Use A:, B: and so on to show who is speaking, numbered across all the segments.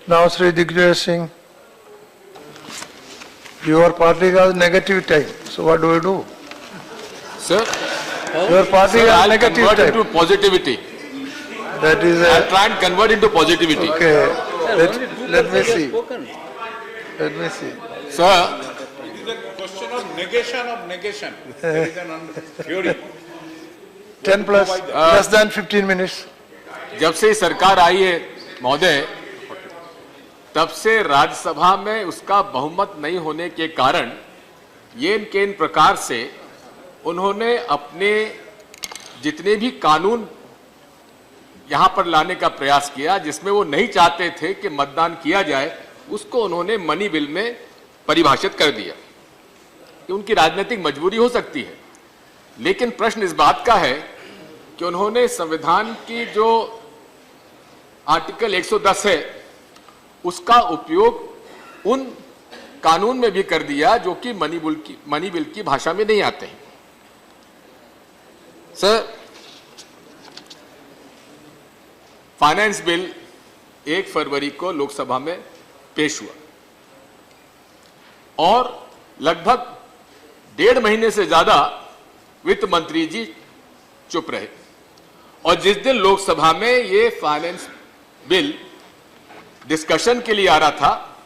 A: Now, Sri Digvijay Singh, your party has negative type. So what do you do?
B: Sir,
A: Your party has
B: I'll
A: negative
B: convert
A: type.
B: into positivity.
A: That is
B: I'll try and convert into positivity.
A: okay. Let me see. Let me see.
B: Sir,
C: It is a question of negation. There is an theory.
A: 10 plus, less than 15 minutes.
B: जब से सरकार आई है महोदय, तब से राज्यसभा में उसका बहुमत नहीं होने के कारण ये इन प्रकार से उन्होंने अपने जितने भी कानून यहां पर लाने का प्रयास किया जिसमें वो नहीं चाहते थे कि मतदान किया जाए, उसको उन्होंने मनी बिल में परिभाषित कर दिया। कि उनकी राजनीतिक मजबूरी हो सकती है, लेकिन प्रश्न इस बात का है कि उन्होंने संविधान की जो आर्टिकल 110 है उसका उपयोग उन कानून में भी कर दिया जो कि मनी बिल की भाषा में नहीं आते हैं। सर, फाइनेंस बिल 1 फरवरी को लोकसभा में पेश हुआ और लगभग 1.5 महीने से ज्यादा वित्त मंत्री जी चुप रहे और जिस दिन लोकसभा में ये फाइनेंस बिल डिस्कशन के लिए आ रहा था,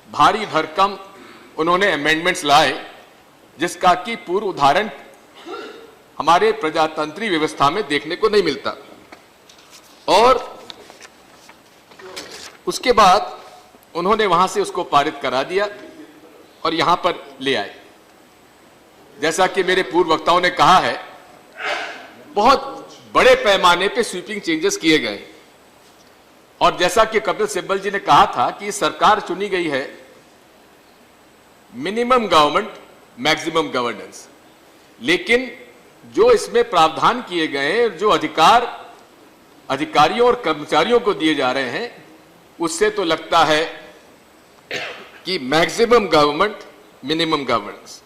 B: भारी भरकम उन्होंने अमेंडमेंट्स लाए जिसका कि पूर्व उदाहरण हमारे प्रजातंत्री व्यवस्था में देखने को नहीं मिलता। और उसके बाद उन्होंने वहां से उसको पारित करा दिया और यहां पर ले आए। जैसा कि मेरे पूर्व वक्ताओं ने कहा है, बहुत बड़े पैमाने पे स्वीपिंग चेंजेस किए गए और जैसा कि कपिल सिब्बल जी ने कहा था कि सरकार चुनी गई है मिनिमम गवर्नमेंट मैक्सिमम गवर्नेंस, लेकिन जो इसमें प्रावधान किए गए हैं, जो अधिकार अधिकारियों और कर्मचारियों को दिए जा रहे हैं, उससे तो लगता है कि मैक्सिमम गवर्नमेंट मिनिमम गवर्नेंस।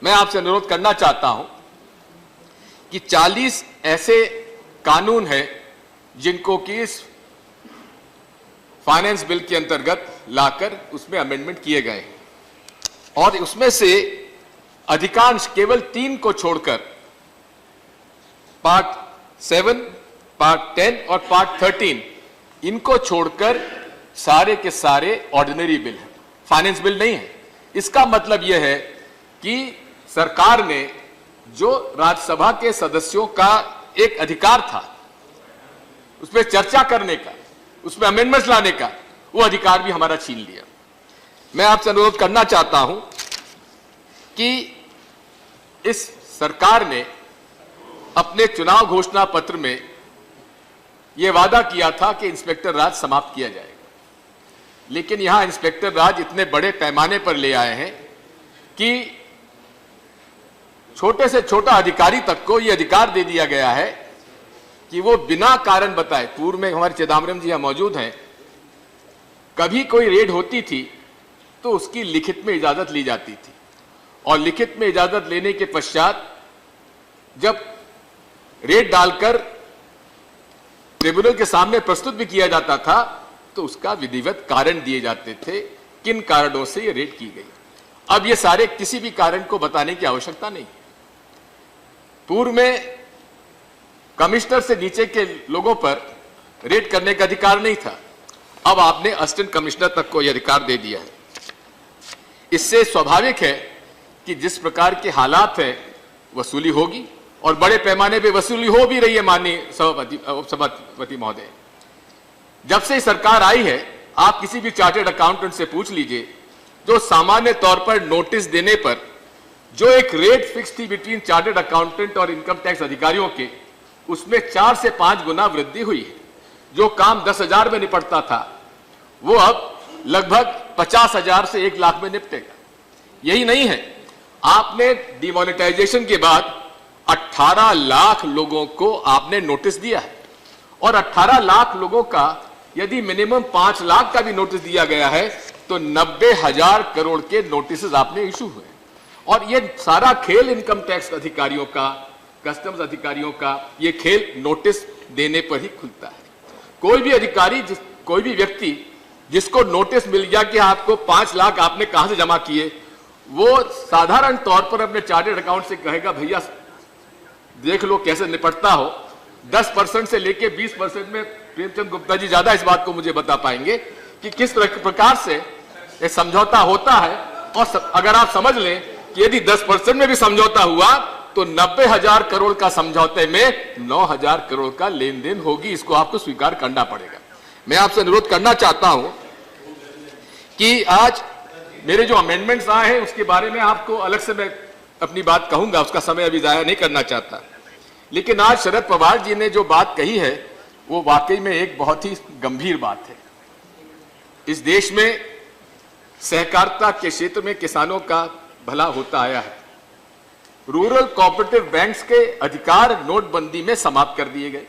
B: मैं आपसे अनुरोध करना चाहता हूं कि 40 ऐसे कानून हैं जिनको कि इस फाइनेंस बिल के अंतर्गत लाकर उसमें अमेंडमेंट किए गए हैं और उसमें से अधिकांश केवल 3 को छोड़कर पार्ट 7, पार्ट 10 और पार्ट 13, इनको छोड़कर सारे के सारे ऑर्डिनरी बिल हैं, फाइनेंस बिल नहीं है। इसका मतलब यह है कि सरकार ने जो राज्यसभा के सदस्यों का एक अधिकार था उसमें चर्चा करने का, उसमें अमेंडमेंट्स लाने का, वो अधिकार भी हमारा छीन लिया। मैं आपसे अनुरोध करना चाहता हूं कि इस सरकार ने अपने चुनाव घोषणा पत्र में यह वादा किया था कि इंस्पेक्टर राज समाप्त किया जाएगा, लेकिन यहां इंस्पेक्टर राज इतने बड़े पैमाने पर ले आए हैं कि छोटे से छोटा अधिकारी तक को यह अधिकार दे दिया गया है कि वो बिना कारण बताए, पूर्व में हमारे चिदम्बरम जी यहां मौजूद हैं, कभी कोई रेड होती थी तो उसकी लिखित में इजाजत ली जाती थी और लिखित में इजाजत लेने के पश्चात जब रेड डालकर ट्रिब्यूनल के सामने प्रस्तुत भी किया जाता था तो उसका विधिवत कारण दिए जाते थे, किन कारणों से यह रेड की गई। अब ये सारे किसी भी कारण को बताने की आवश्यकता नहीं। पूर्व में कमिश्नर से नीचे के लोगों पर रेड करने का अधिकार नहीं था, अब आपने असिस्टेंट कमिश्नर तक को यह अधिकार दे दिया है। इससे स्वाभाविक है कि जिस प्रकार के हालात हैं वसूली होगी और बड़े पैमाने पे वसूली हो भी रही है। माननीय सभापति महोदय, जब से सरकार आई है, आप किसी भी चार्टर्ड अकाउंटेंट से पूछ लीजिए, जो सामान्य तौर पर नोटिस देने पर जो एक रेट फिक्स थी बिटवीन चार्टर्ड अकाउंटेंट और इनकम टैक्स अधिकारियों के, उसमें 4 से 5 गुना वृद्धि हुई है। जो काम 10,000 में निपटता था वो अब लगभग 50,000 से 1 लाख में निपटेगा। यही नहीं है, आपने डिमोनेटाइजेशन के बाद 18 लाख लोगों को आपने नोटिस दिया है और 18 लाख लोगों का यदि मिनिमम 5 लाख का भी नोटिस दिया गया है तो 90,000 करोड़ के नोटिस आपने इशू हुए और ये सारा खेल इनकम टैक्स अधिकारियों का, कस्टम्स अधिकारियों का, ये खेल नोटिस देने पर ही खुलता है। कोई भी अधिकारी, कोई भी व्यक्ति जिसको नोटिस मिल गया कि आपको 5 लाख आपने कहां से जमा किए, वो साधारण तौर पर अपने चार्टर्ड अकाउंट से कहेगा भैया देख लो कैसे निपटता हो। 10% से लेके 20% में प्रेमचंद गुप्ता जी ज्यादा इस बात को मुझे बता पाएंगे कि किस प्रकार से ये समझौता होता है। और अगर आप समझ लें कि यदि 10% में भी समझौता हुआ तो 90,000 करोड़ का समझौते में 9,000 करोड़ का लेन देन होगी। इसको आपको स्वीकार करना पड़ेगा। मैं आपसे अनुरोध करना चाहता हूं कि आज मेरे जो अमेंडमेंट्स आए हैं उसके बारे में आपको अलग से मैं अपनी बात कहूंगा, उसका समय अभी जाया नहीं करना चाहता। लेकिन आज शरद पवार जी ने जो बात कही है वो वाकई में एक बहुत ही गंभीर बात है। इस देश में सहकारिता के क्षेत्र में किसानों का भला होता आया है। रूरल कोऑपरेटिव बैंक्स के अधिकार नोटबंदी में समाप्त कर दिए गए।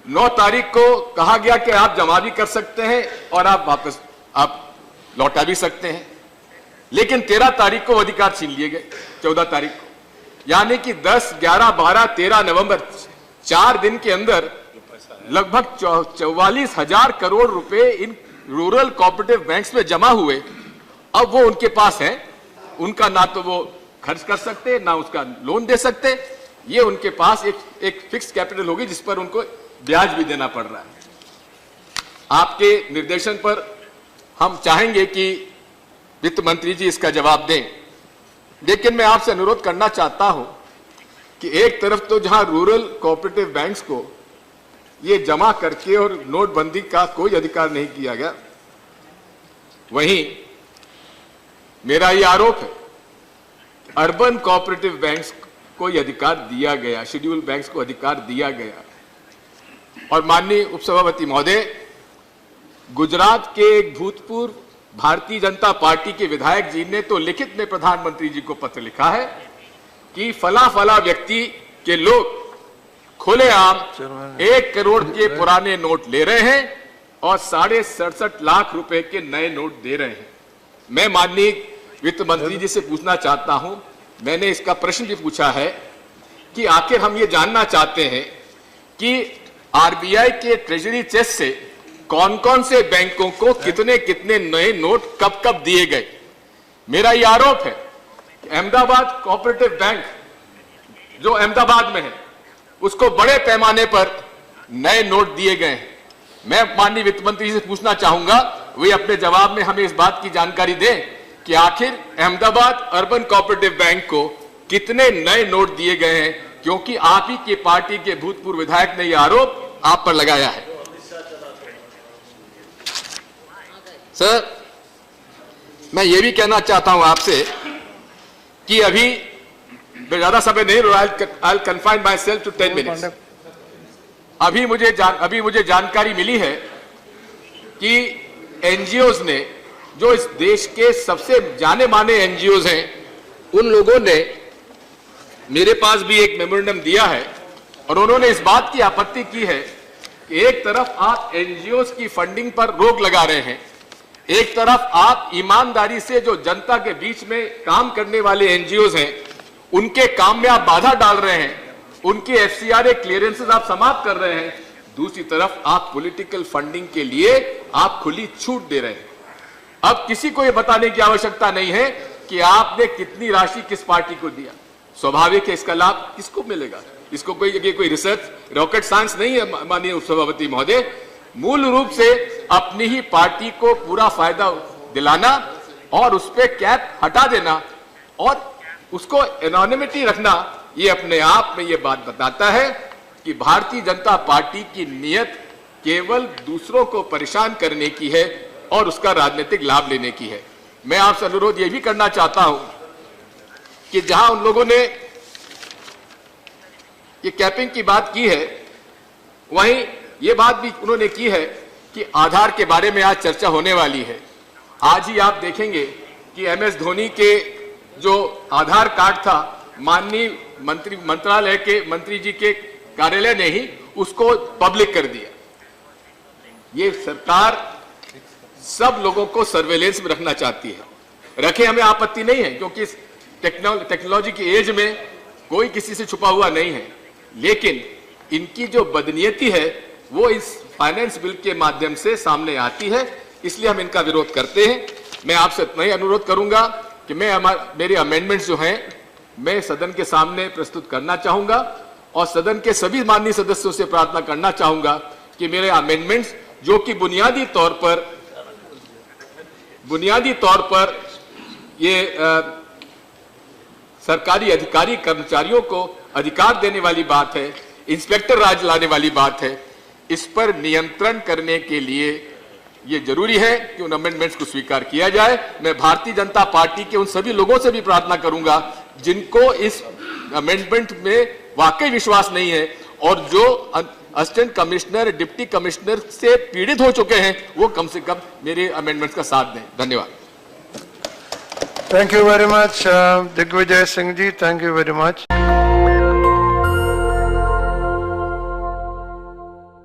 B: 9 तारीख को कहा गया कि आप जमा भी कर सकते हैं और आप वापस आप लौटा भी सकते हैं, लेकिन 13 तारीख को अधिकार छीन लिए गए। 14 तारीख को, यानी कि 10, 11, 12, 13 नवंबर 4 दिन के अंदर लगभग 44,000 करोड़ रुपए इन रूरल कोऑपरेटिव बैंक्स में जमा हुए। अब वो उनके पास है, उनका ना तो वो खर्च कर सकते ना उसका लोन दे सकते। ये उनके पास एक फिक्स कैपिटल होगी जिस पर उनको ब्याज भी देना पड़ रहा है। आपके निर्देशन पर हम चाहेंगे कि वित्त मंत्री जी इसका जवाब दें। लेकिन मैं आपसे अनुरोध करना चाहता हूं कि एक तरफ तो जहां रूरल कोऑपरेटिव बैंक्स को ये जमा करके और नोटबंदी का कोई अधिकार नहीं किया गया, वहीं मेरा ये आरोप है अर्बन कोऑपरेटिव बैंक्स को यह अधिकार दिया गया, शेड्यूल बैंक्स को अधिकार दिया गया। और माननीय उपसभापति महोदय, गुजरात के एक भूतपूर्व भारतीय जनता पार्टी के विधायक जी ने तो लिखित में प्रधानमंत्री जी को पत्र लिखा है कि फला फला व्यक्ति के लोग खुलेआम 1 करोड़ के पुराने नोट ले रहे हैं और 67.5 लाख रुपए के नए नोट दे रहे हैं। मैं माननीय वित्त मंत्री जी से पूछना चाहता हूं, मैंने इसका प्रश्न भी पूछा है कि आखिर हम ये जानना चाहते हैं कि आरबीआई के ट्रेजरी चेस्ट से कौन कौन से बैंकों को कितने कितने नए नोट कब कब दिए गए। मेरा यह आरोप है कि अहमदाबाद कोऑपरेटिव बैंक जो अहमदाबाद में है उसको बड़े पैमाने पर नए नोट दिए गए हैं। मैं माननीय वित्त मंत्री से पूछना चाहूंगा, वे अपने जवाब में हमें इस बात की जानकारी दें कि आखिर अहमदाबाद अर्बन कोऑपरेटिव बैंक को कितने नए नोट दिए गए हैं, क्योंकि आप ही की पार्टी के भूतपूर्व विधायक ने यह आरोप आप पर लगाया है। सर, मैं यह भी कहना चाहता हूं आपसे कि अभी ज्यादा समय नहीं, I'll confine myself to 10 minutes। अभी मुझे जानकारी मिली है कि एनजीओज ने, जो इस देश के सबसे जाने माने एनजीओज हैं, उन लोगों ने मेरे पास भी एक मेमोरेंडम दिया है और उन्होंने इस बात की आपत्ति की है कि एक तरफ आप एनजीओज की फंडिंग पर रोक लगा रहे हैं, एक तरफ आप ईमानदारी से जो जनता के बीच में काम करने वाले एनजीओज हैं उनके काम में आप बाधा डाल रहे हैं, उनके एफसीआरए क्लियरेंसेस आप समाप्त कर रहे हैं, दूसरी तरफ आप पॉलिटिकल फंडिंग के लिए आप खुली छूट दे रहे हैं। अब किसी को यह बताने की आवश्यकता नहीं है कि आपने कितनी राशि किस पार्टी को दिया। स्वाभाविक है, इसका लाभ किसको मिलेगा? इसको कोई रिसर्च रॉकेट साइंस नहीं है माननीय उपसभापति महोदय। मूल रूप से अपनी ही पार्टी को पूरा फायदा दिलाना और उस पर कैप हटा देना और उसको एनोनिमिटी रखना, ये अपने आप में ये बात बताता है कि भारतीय जनता पार्टी की नीयत केवल दूसरों को परेशान करने की है और उसका राजनीतिक लाभ लेने की है। मैं आपसे अनुरोध यह भी करना चाहता हूं कि जहां उन लोगों ने ये कैपिंग की बात की है, वहीं ये बात भी उन्होंने की है कि आधार के बारे में आज चर्चा होने वाली है। आज ही आप देखेंगे कि एमएस धोनी के जो आधार कार्ड था, माननीय मंत्रालय के मंत्री जी के कार्यालय ने ही उसको पब्लिक कर दिया। ये सरकार सब लोगों को सर्वेलेंस में रखना चाहती है। रखे, हमें आपत्ति नहीं है, क्योंकि इस टेक्नोलॉजी की एज में कोई किसी से छुपा हुआ नहीं है, लेकिन इनकी जो बदनीयती है वो इस फाइनेंस बिल के माध्यम से सामने आती है, इसलिए हम इनका विरोध करते हैं। मैं आपसे इतना ही अनुरोध करूंगा कि मेरे अमेंडमेंट्स जो हैं मैं सदन के सामने प्रस्तुत करना चाहूंगा और सदन के सभी माननीय सदस्यों से प्रार्थना करना चाहूंगा कि मेरे अमेंडमेंट्स जो कि बुनियादी तौर पर ये सरकारी अधिकारी कर्मचारियों को अधिकार देने वाली बात है, इंस्पेक्टर राज लाने वाली बात है, इस पर नियंत्रण करने के लिए ये जरूरी है कि उन अमेंडमेंट्स को स्वीकार किया जाए। मैं भारतीय जनता पार्टी के उन सभी लोगों से भी प्रार्थना करूंगा जिनको इस अमेंडमेंट में वाकई विश्वास नहीं है और जो असिस्टेंट कमिश्नर, डिप्टी कमिश्नर से पीड़ित हो चुके हैं, वो कम से कम मेरे अमेंडमेंट्स का साथ दें। धन्यवाद।
A: Thank you very much, Digvijay Singh ji. Thank you very much.